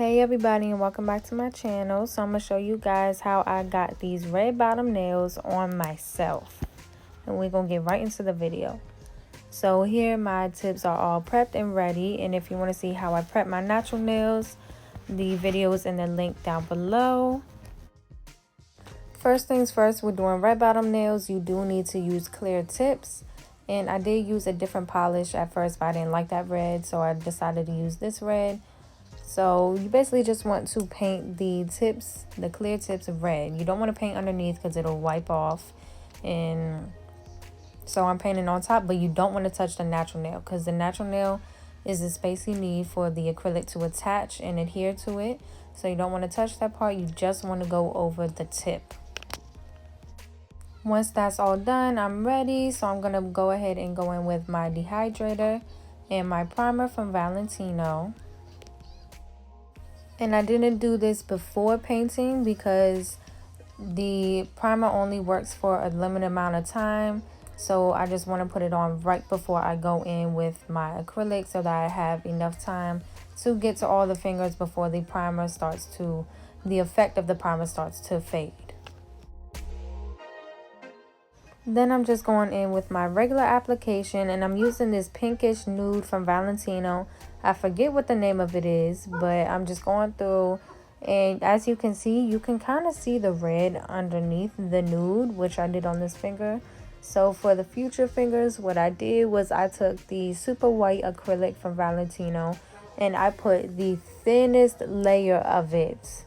Hey everybody, and welcome back to my channel. So I'm going to show you guys how I got these red bottom nails on myself. And we're going to get right into the video. So here my tips are all prepped and ready. And if you want to see how I prep my natural nails, the video is in the link down below. First things first, we're doing red bottom nails. You do need to use clear tips. And I did use a different polish at first, but I didn't like that red. So I decided to use this red. So you basically just want to paint the tips, the clear tips of red. You don't want to paint underneath because it'll wipe off. And so I'm painting on top, but you don't want to touch the natural nail because the natural nail is the space you need for the acrylic to attach and adhere to it. So you don't want to touch that part. You just want to go over the tip. Once that's all done, I'm ready. So I'm going to go ahead and go in with my dehydrator and my primer from Valentino. And I didn't do this before painting because the primer only works for a limited amount of time. So I just want to put it on right before I go in with my acrylic so that I have enough time to get to all the fingers before the effect of the primer starts to fade. Then I'm just going in with my regular application, and I'm using this pinkish nude from Valentino. I forget what the name of it is, but I'm just going through, and as you can see, you can kind of see the red underneath the nude, which I did on this finger. So for the future fingers, what I did was I took the super white acrylic from Valentino and I put the thinnest layer of it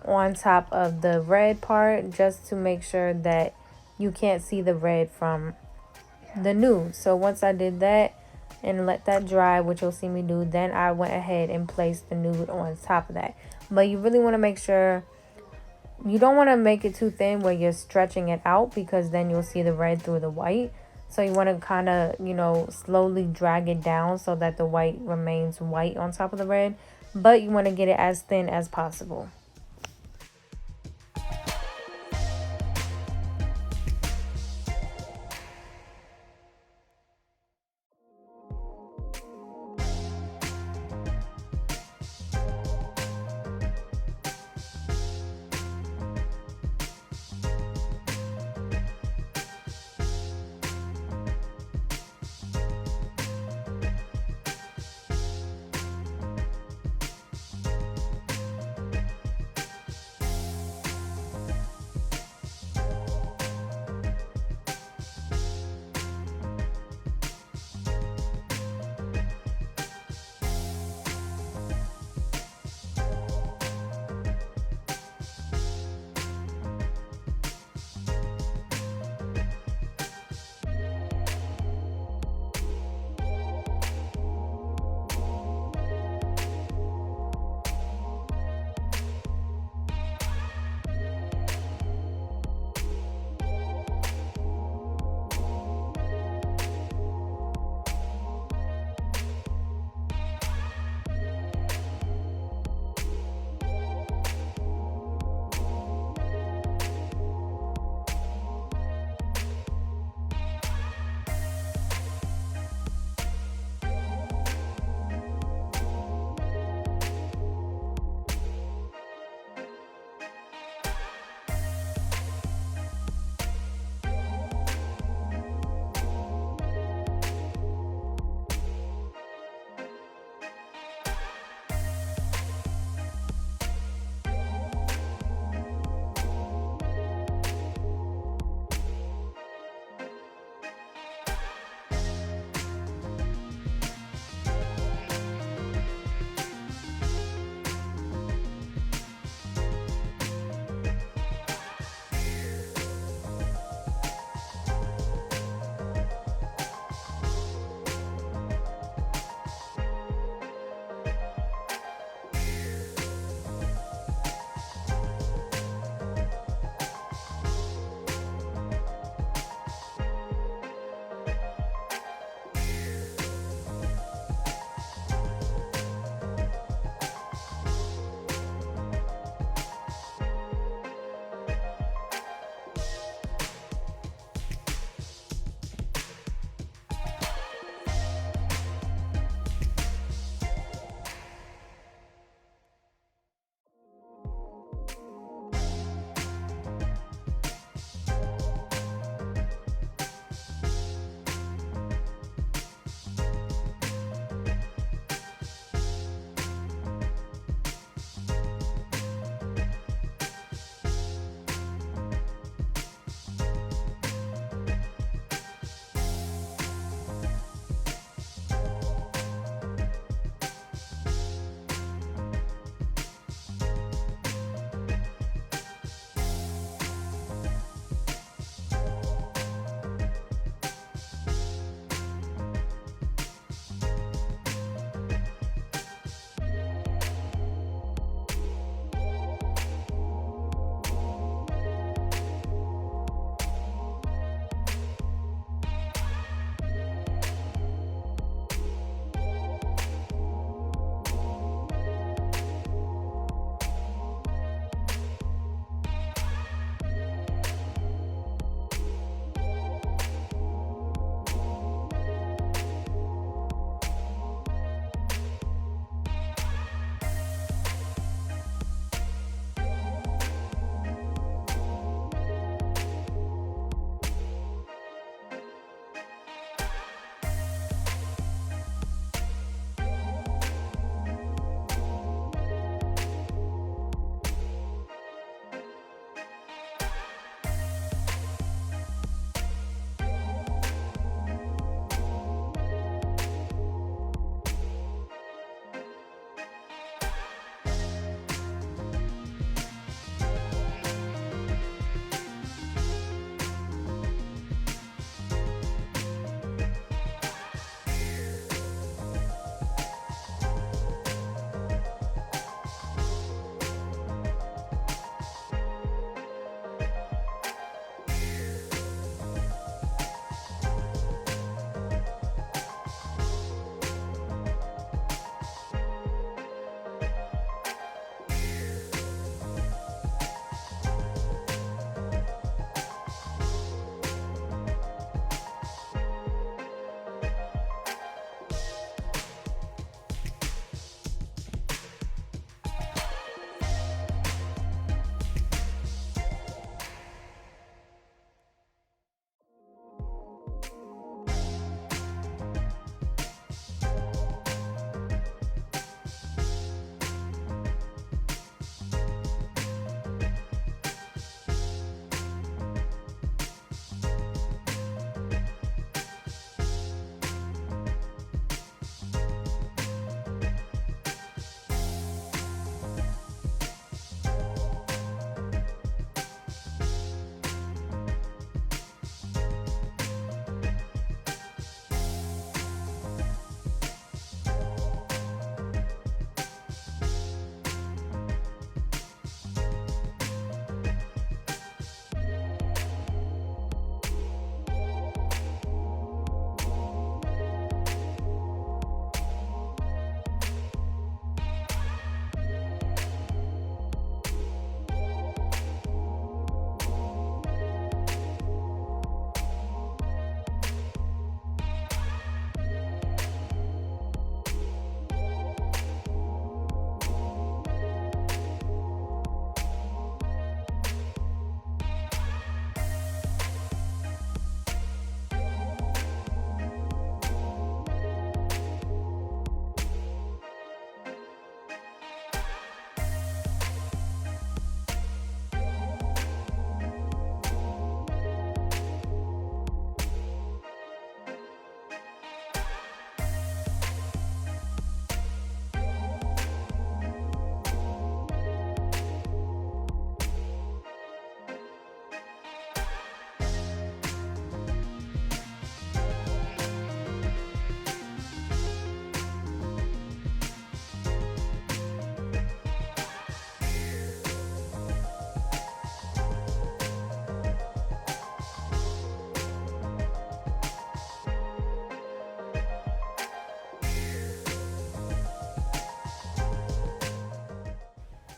on top of the red part just to make sure that you can't see the red from the nude. So once I did that and let that dry, which you'll see me do, then I went ahead and placed the nude on top of that. But you really want to make sure you don't want to make it too thin where you're stretching it out, because then you'll see the red through the white. So you want to kind of, slowly drag it down so that the white remains white on top of the red. But you want to get it as thin as possible.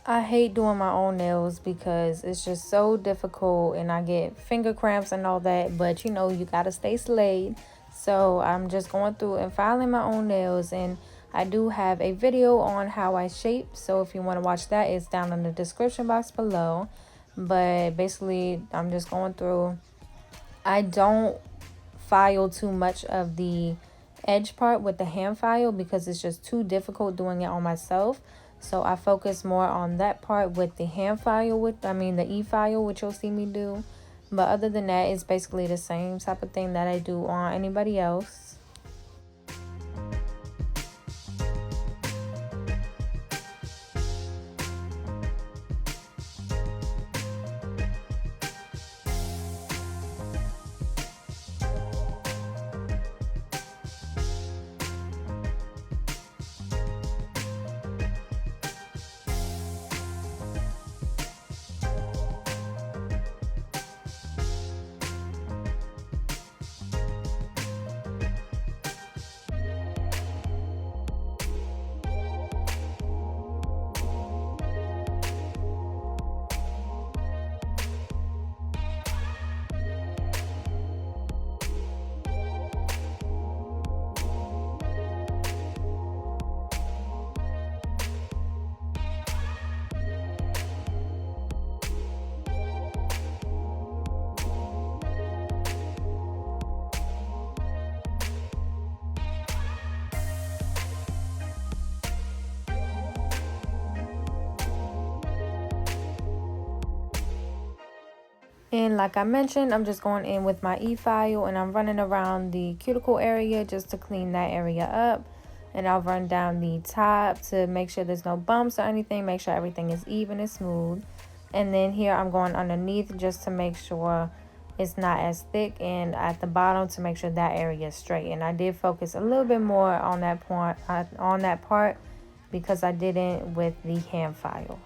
I hate doing my own nails because it's just so difficult and I get finger cramps and all that. But you know, you gotta stay slayed. So I'm just going through and filing my own nails. And I do have a video on how I shape. So if you want to watch that, it's down in the description box below. But basically, I'm just going through. I don't file too much of the edge part with the hand file because it's just too difficult doing it on myself. So I focus more on that part with the hand file the e-file, which you'll see me do. But other than that, it's basically the same type of thing that I do on anybody else. And like I mentioned, I'm just going in with my e-file and I'm running around the cuticle area just to clean that area up. And I'll run down the top to make sure there's no bumps or anything, make sure everything is even and smooth. And then here I'm going underneath just to make sure it's not as thick, and at the bottom to make sure that area is straight. And I did focus a little bit more on that part because I didn't with the hand file.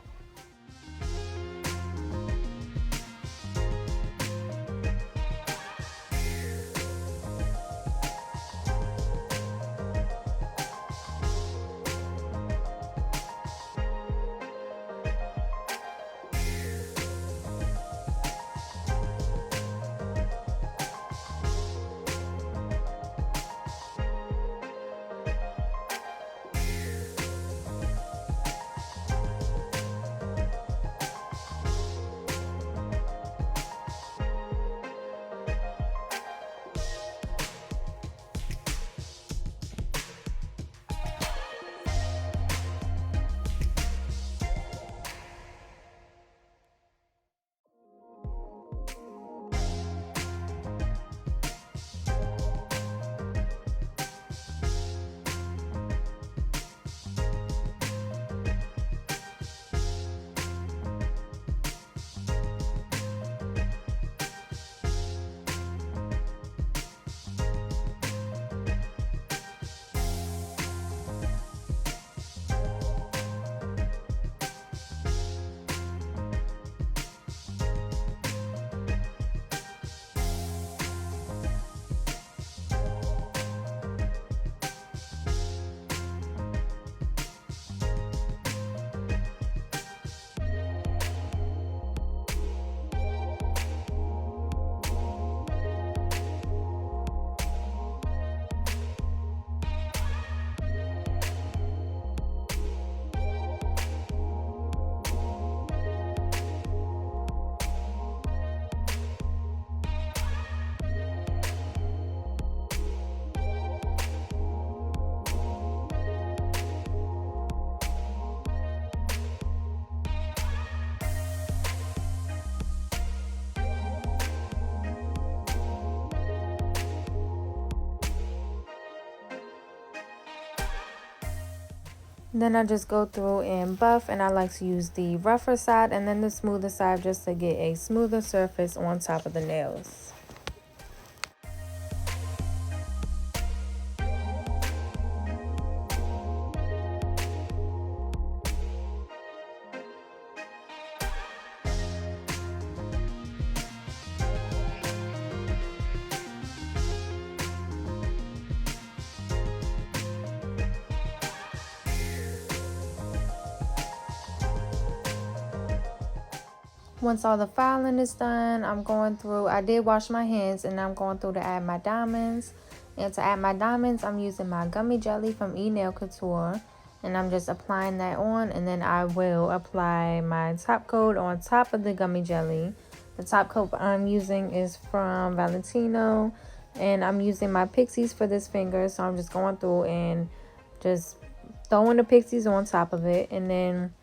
Then I just go through and buff, and I like to use the rougher side and then the smoother side just to get a smoother surface on top of the nails. Once all the filing is done, I'm going through, I did wash my hands, and I'm going through to add my diamonds. And to add my diamonds, I'm using my gummy jelly from Nail Couture, and I'm just applying that on, and then I will apply my top coat on top of the gummy jelly. The top coat I'm using is from Valentino, and I'm using my pixies for this finger, so I'm just going through and just throwing the pixies on top of it, and then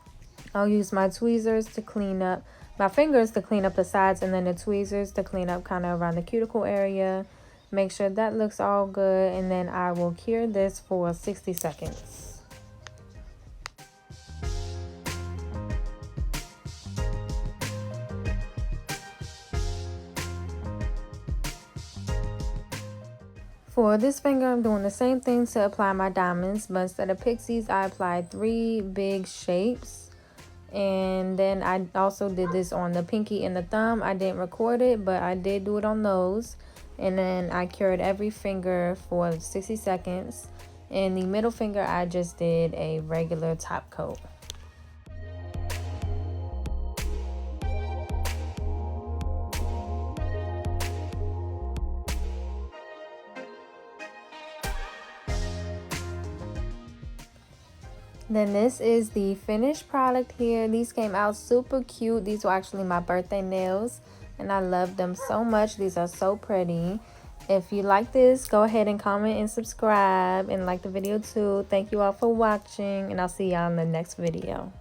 I'll use my tweezers to clean up my fingers, to clean up the sides, and then the tweezers to clean up kind of around the cuticle area. Make sure that looks all good, and then I will cure this for 60 seconds. For this finger, I'm doing the same thing to apply my diamonds, but instead of pixies, I applied 3 big shapes. And then I also did this on the pinky and the thumb. I didn't record it, but I did do it on those. And then I cured every finger for 60 seconds. And the middle finger, I just did a regular top coat. Then this is the finished product here. These came out super cute. These were actually my birthday nails, and I love them so much. These are so pretty. If you like this, go ahead and comment and subscribe, and like the video too. Thank you all for watching, and I'll see y'all in the next video.